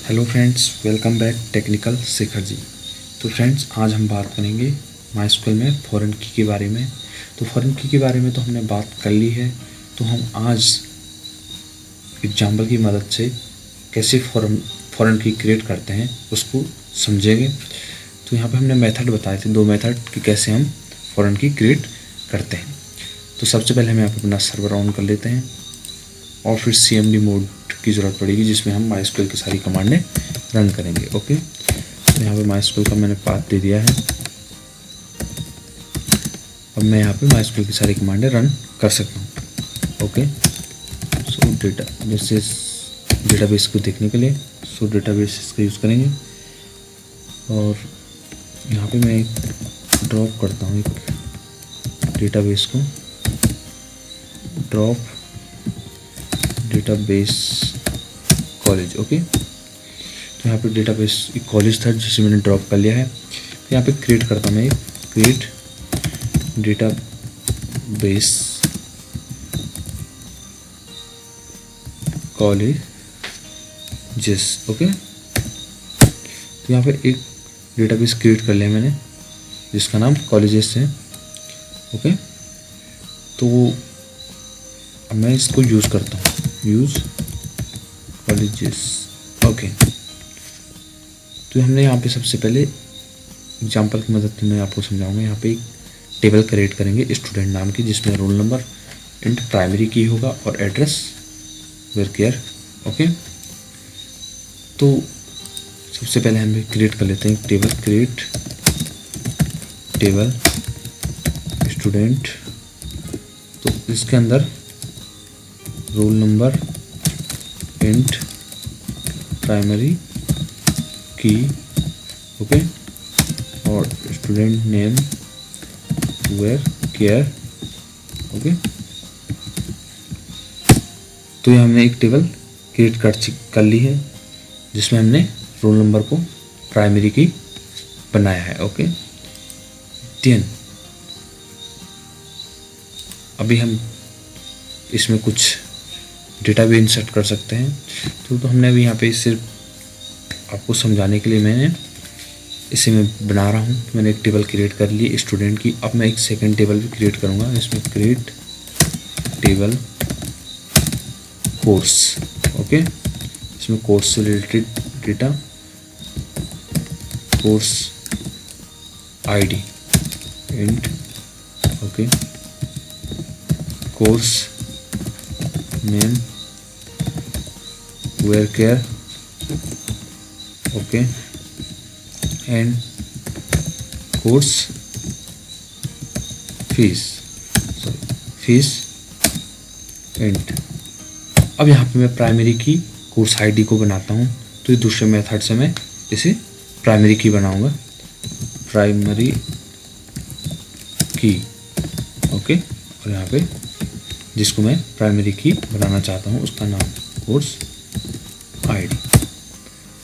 Hello friends, welcome back technical Shekhar ji. तो friends, आज हम बात करेंगे माई में फॉरेन की के बारे में। तो फॉरेन की के बारे में तो हमने बात कर ली है। तो हम आज एग्जाम्पल की मदद से कैसे फॉरेन की क्रिएट करते हैं उसको समझेंगे। तो यहाँ पे हमने मेथड बताए थे, दो मेथड कि कैसे हम फॉरेन की क्रिएट करते हैं। तो सबसे पहले हम यहाँ पे अपना सर्वर ऑन कर लेते हैं और फिर CMD मोड की ज़रूरत पड़ेगी जिसमें हम MySQL की सारी कमांडें रन करेंगे। ओके, तो यहाँ पे MySQL का मैंने पाथ दे दिया है। अब मैं यहाँ पे MySQL की सारी कमांडें रन कर सकता हूँ। ओके, सो डेटाबेस को देखने के लिए डेटाबेस का यूज़ करेंगे और यहाँ पे मैं एक ड्रॉप करता हूँ एक डेटाबेस को, ड्रॉप डेटाबेस कॉलेज। ओके, तो यहाँ पे डेटाबेस एक कॉलेज था जिसे मैंने ड्रॉप कर लिया है। तो यहाँ पे क्रिएट करता हूँ मैं, क्रिएट डेटाबेस कॉलेजेस। ओके, तो यहाँ पे एक डेटाबेस क्रिएट कर लिया मैंने जिसका नाम कॉलेजेस है। ओके, तो अब मैं इसको यूज़ करता हूँ, यूज़ कॉलेजेस। ओके, तो हमने यहाँ पे सबसे पहले एग्जांपल की मदद से मैं आपको समझाऊंगा। यहाँ पे एक टेबल क्रिएट करेंगे स्टूडेंट नाम की जिसमें रोल नंबर इंट प्राइमरी की होगा और एड्रेस वेयर केयर। ओके, तो सबसे पहले हम क्रिएट कर लेते हैं टेबल, क्रिएट टेबल स्टूडेंट। तो इसके अंदर roll number int primary key, okay, और student name varchar. Okay, तो ये हमने एक टेबल क्रिएट कर ली है जिसमें हमने रोल नंबर को प्राइमरी की बनाया है। ओके, देन अभी हम इसमें कुछ डेटा भी इंसर्ट कर सकते हैं। तो हमने अभी यहाँ पे सिर्फ आपको समझाने के लिए मैंने इसे मैं बना रहा हूँ। मैंने एक टेबल क्रिएट कर ली स्टूडेंट की। अब मैं एक सेकंड टेबल भी क्रिएट करूँगा, इसमें क्रिएट टेबल कोर्स। ओके, इसमें कोर्स से related data, course ID int, okay, course name varchar, okay, and course fees int. अब यहाँ पे मैं प्राइमरी की कोर्स ID को बनाता हूँ। तो ये दूसरे मेथड से मैं इसे प्राइमरी की बनाऊँगा, प्राइमरी की। ओके, और यहाँ पे जिसको मैं प्राइमरी की बनाना चाहता हूँ उसका नाम कोर्स ID।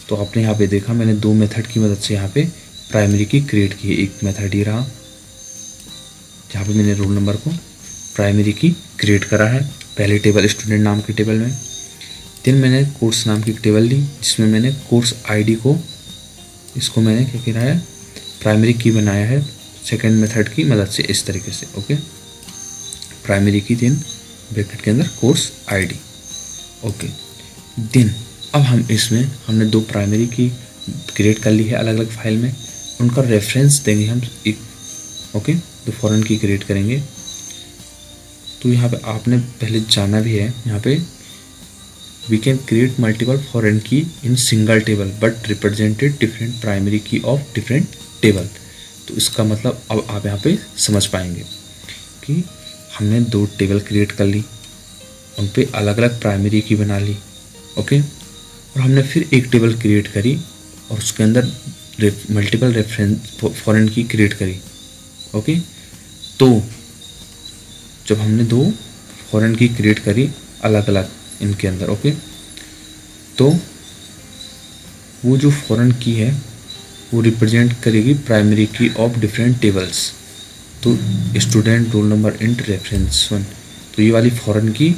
तो आपने यहाँ पे देखा मैंने दो मेथड की मदद से यहाँ पे प्राइमरी की क्रिएट की है। एक मेथड ये रहा जहाँ पे मैंने रोल नंबर को प्राइमरी की क्रिएट करा है पहले टेबल स्टूडेंट नाम के टेबल में। देन मैंने कोर्स नाम की टेबल ली जिसमें मैंने कोर्स ID को, इसको मैंने क्या करा है, प्राइमरी की बनाया है सेकेंड मेथड की मदद से इस तरीके से। ओके, प्राइमरी की देन ब्रैकेट के अंदर कोर्स ID। ओके, देन अब हम इसमें हमने दो प्राइमरी की क्रिएट कर ली है अलग अलग फाइल में, उनका रेफरेंस देंगे हम एक। ओके, तो फॉरेन की क्रिएट करेंगे। तो यहाँ पे आपने पहले जाना भी है, यहाँ पे we can create multiple foreign key in single table but represented different primary key of different table. तो इसका मतलब अब आप यहाँ पे समझ पाएंगे कि हमने दो टेबल क्रिएट कर ली, उन पे अलग अलग प्राइमरी की बना ली। ओके, और हमने फिर एक टेबल क्रिएट करी और उसके अंदर मल्टीपल रेफरेंस फॉरेन की क्रिएट करी। ओके, तो जब हमने दो फॉरेन की क्रिएट करी अलग अलग इनके अंदर, ओके, तो वो जो फॉरेन की है वो रिप्रेजेंट करेगी primary key of different tables. तो student roll number int reference 1, तो ये वाली फॉरेन की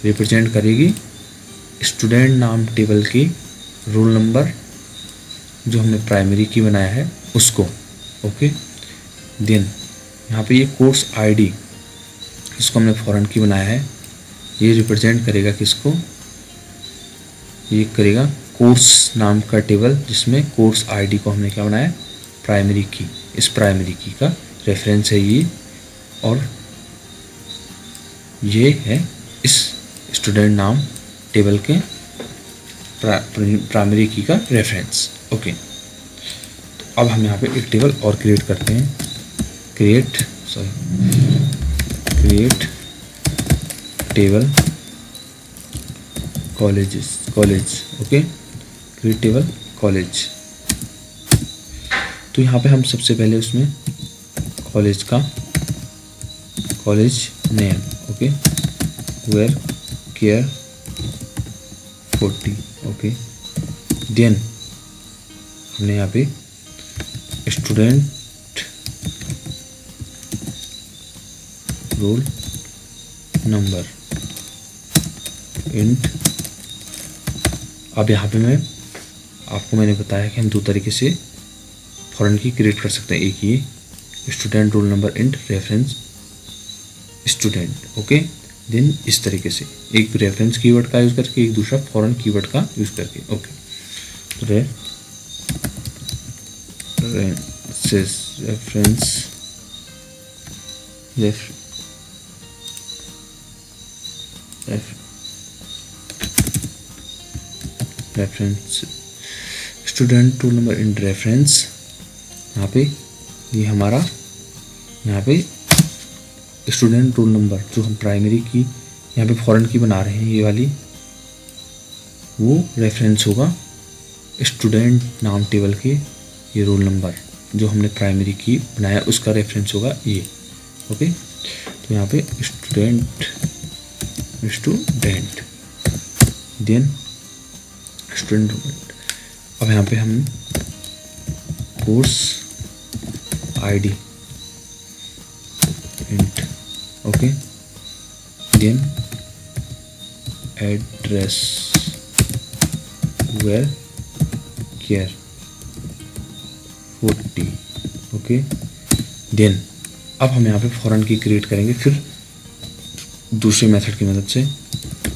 रिप्रेजेंट करेगी स्टूडेंट नाम टेबल की रोल नंबर जो हमने प्राइमरी की बनाया है उसको। ओके, देन यहाँ पे ये कोर्स आईडी, इसको हमने फॉरेन की बनाया है, ये रिप्रेजेंट करेगा किसको, ये करेगा कोर्स नाम का टेबल जिसमें कोर्स आईडी को हमने क्या बनाया, प्राइमरी की। इस प्राइमरी की का रेफरेंस है ये, और ये है इस स्टूडेंट नाम टेबल के प्राइमरी की का रेफरेंस। ओके, तो अब हम यहाँ पे एक टेबल और क्रिएट करते हैं, create table college. Okay, create table college. तो यहाँ पे हम सबसे पहले उसमें college name, okay, varchar 40। Okay, then हमने यहाँ पे स्टूडेंट रोल नंबर इंट। अब यहाँ पे मैंने बताया कि हम दो तरीके से फॉरेन की क्रिएट कर सकते हैं। एक ये student roll number int reference student, okay, then इस तरीके से एक रेफरेंस कीवर्ड का यूज़ करके, एक दूसरा फॉरेन कीवर्ड का यूज़ करके। ओके, तो reference student roll number in reference, यहाँ पे ये हमारा यहाँ पे स्टूडेंट रोल नंबर जो हम प्राइमरी की यहाँ पे फॉरेन की बना रहे हैं, ये वाली, वो रेफरेंस होगा स्टूडेंट नाम टेबल के। ये रोल नंबर जो हमने प्राइमरी की बनाया उसका रेफरेंस होगा ये। ओके, तो यहाँ पे स्टूडेंट देन स्टूडेंट। अब यहाँ पे हम course ID int, okay, then address varchar 40। Okay, then अब हम यहाँ पे फॉरेन की क्रिएट करेंगे, फिर दूसरे मेथड की मदद से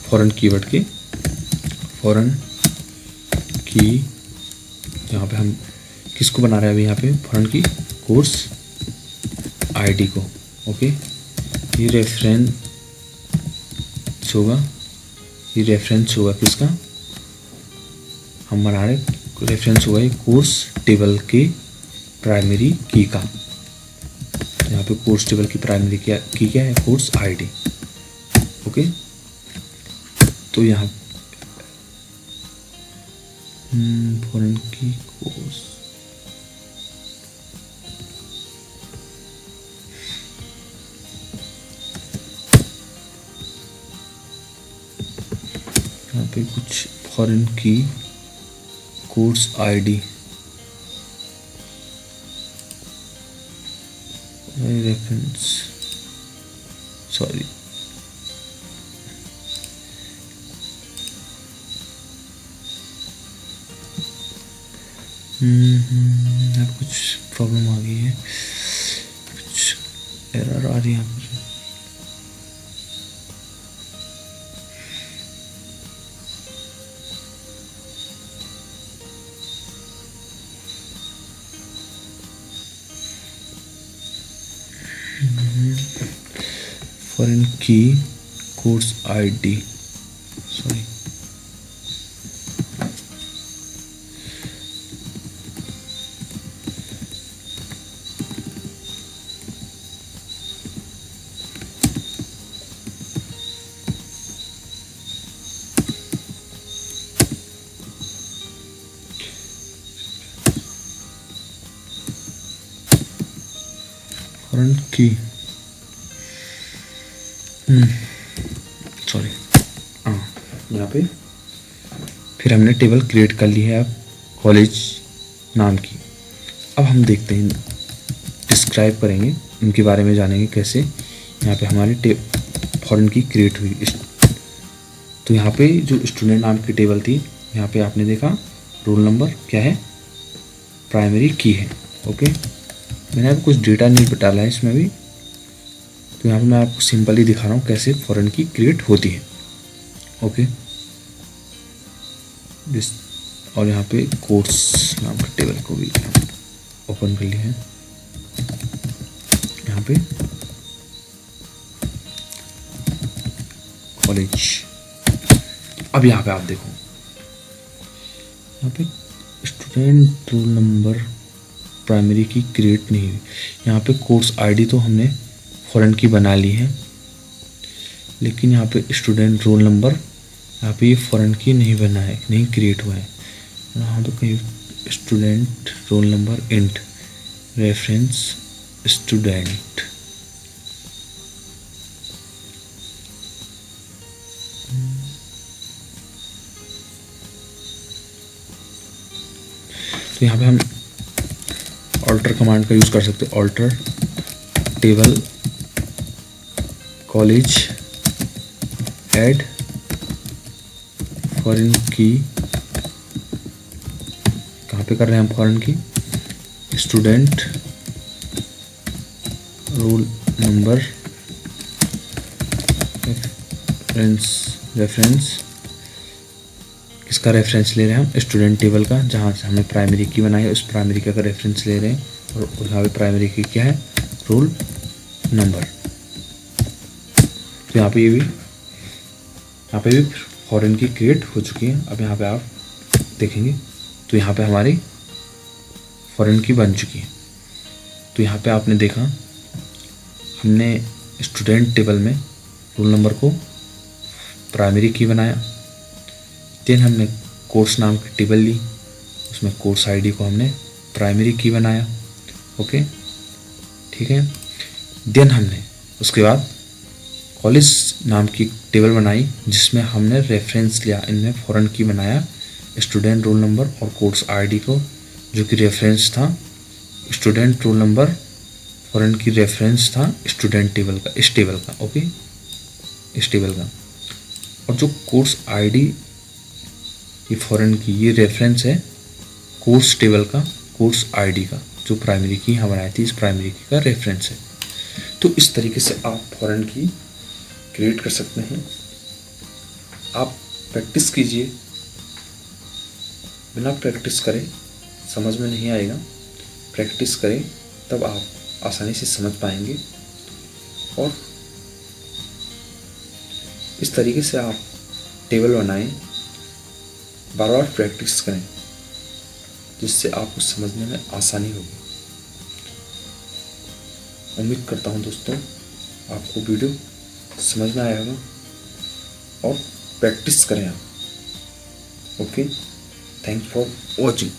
फॉरेन कीवर्ड के फॉरेन की। यहाँ पे हम किसको बना रहे हैं अभी, यहाँ पे फॉरेन की कोर्स आईडी को। ओके, ये रेफरेंस होगा किसका, हम बना रहे रेफरेंस होगा ये कोर्स टेबल के प्राइमरी की का। यहाँ पे कोर्स टेबल की प्राइमरी की क्या है, कोर्स आईडी। ओके, तो यहाँ फॉरेन की कोर्स यहाँ पे कुछ फॉरेन की कोर्स आईडी रेफरेंस, सॉरी, अब कुछ प्रॉब्लम आ गई है, कुछ एरर आ रही है यहाँ पर। फॉरेन की कोर्स आईडी, सॉरी, फॉरेन की सॉरी, हाँ, यहाँ पे फिर हमने टेबल क्रिएट कर ली है अब कॉलेज नाम की। अब हम देखते हैं, डिस्क्राइब करेंगे, इनके बारे में जानेंगे कैसे यहाँ पे हमारी फॉरेन की क्रिएट हुई। तो यहाँ पे जो स्टूडेंट नाम की टेबल थी, यहाँ पे आपने देखा रोल नंबर क्या है, प्राइमरी की है। ओके, मैंने अभी कुछ डेटा नहीं डाला है इसमें भी, तो यहाँ पे मैं आपको सिंपल ही दिखा रहा हूँ कैसे फॉरेन की क्रिएट होती है। ओके, और यहाँ पे कोर्स नाम के टेबल को भी ओपन कर लिया है। यहाँ पे कॉलेज, अब यहाँ पे आप देखो, यहाँ पे स्टूडेंट रोल नंबर प्राइमरी की क्रिएट नहीं हुई। यहाँ पे कोर्स आईडी तो हमने फॉरेन की बना ली है, लेकिन यहाँ पे स्टूडेंट रोल नंबर यहाँ पे ये फॉरेन की नहीं बना है, नहीं क्रिएट हुआ है। यहाँ तो कहीं student roll number int reference student, तो यहाँ पे हम ऑल्टर कमांड का यूज कर सकते हैं। Alter table college add foreign key, कहाँ पे कर रहे हैं हम foreign key, student roll number reference, किसका रेफरेंस ले रहे हैं हम, स्टूडेंट टेबल का, जहाँ से हमने प्राइमरी की बनाई है उस प्राइमरी का रेफरेंस ले रहे हैं, और यहाँ पे प्राइमरी की क्या है, रोल नंबर। तो यहाँ पे भी फॉरेन की क्रिएट हो चुकी है। अब यहाँ पे आप देखेंगे तो यहाँ पे हमारी फॉरेन की बन चुकी है। तो यहाँ पे आपने देखा हमने स्टूडेंट टेबल में रोल नंबर को प्राइमरी की बनाया, देन हमने कोर्स नाम की टेबल ली, उसमें कोर्स आईडी को हमने प्राइमरी की बनाया। ओके, ठीक है। देन हमने उसके बाद कॉलेज नाम की टेबल बनाई जिसमें हमने रेफरेंस लिया, इनमें फॉरेन की बनाया स्टूडेंट रोल नंबर और कोर्स आईडी को, जो कि रेफरेंस था स्टूडेंट रोल नंबर, फॉरेन की रेफरेंस था स्टूडेंट टेबल का, इस टेबल का। ओके, इस टेबल का, और जो कोर्स आईडी ये फॉरेन की ये रेफरेंस है कोर्स टेबल का, कोर्स आईडी का, जो प्राइमरी की यहाँ बनाई थी, इस प्राइमरी की का रेफरेंस है। तो इस तरीके से आप फॉरेन की क्रिएट कर सकते हैं। आप प्रैक्टिस कीजिए, बिना प्रैक्टिस करें समझ में नहीं आएगा, प्रैक्टिस करें तब आप आसानी से समझ पाएंगे। और इस तरीके से आप टेबल बनाएं, बार बार प्रैक्टिस करें, जिससे आपको समझने में आसानी होगी। उम्मीद करता हूँ दोस्तों आपको वीडियो समझ में आया होगा, और प्रैक्टिस करें आप। Okay, thanks for watching.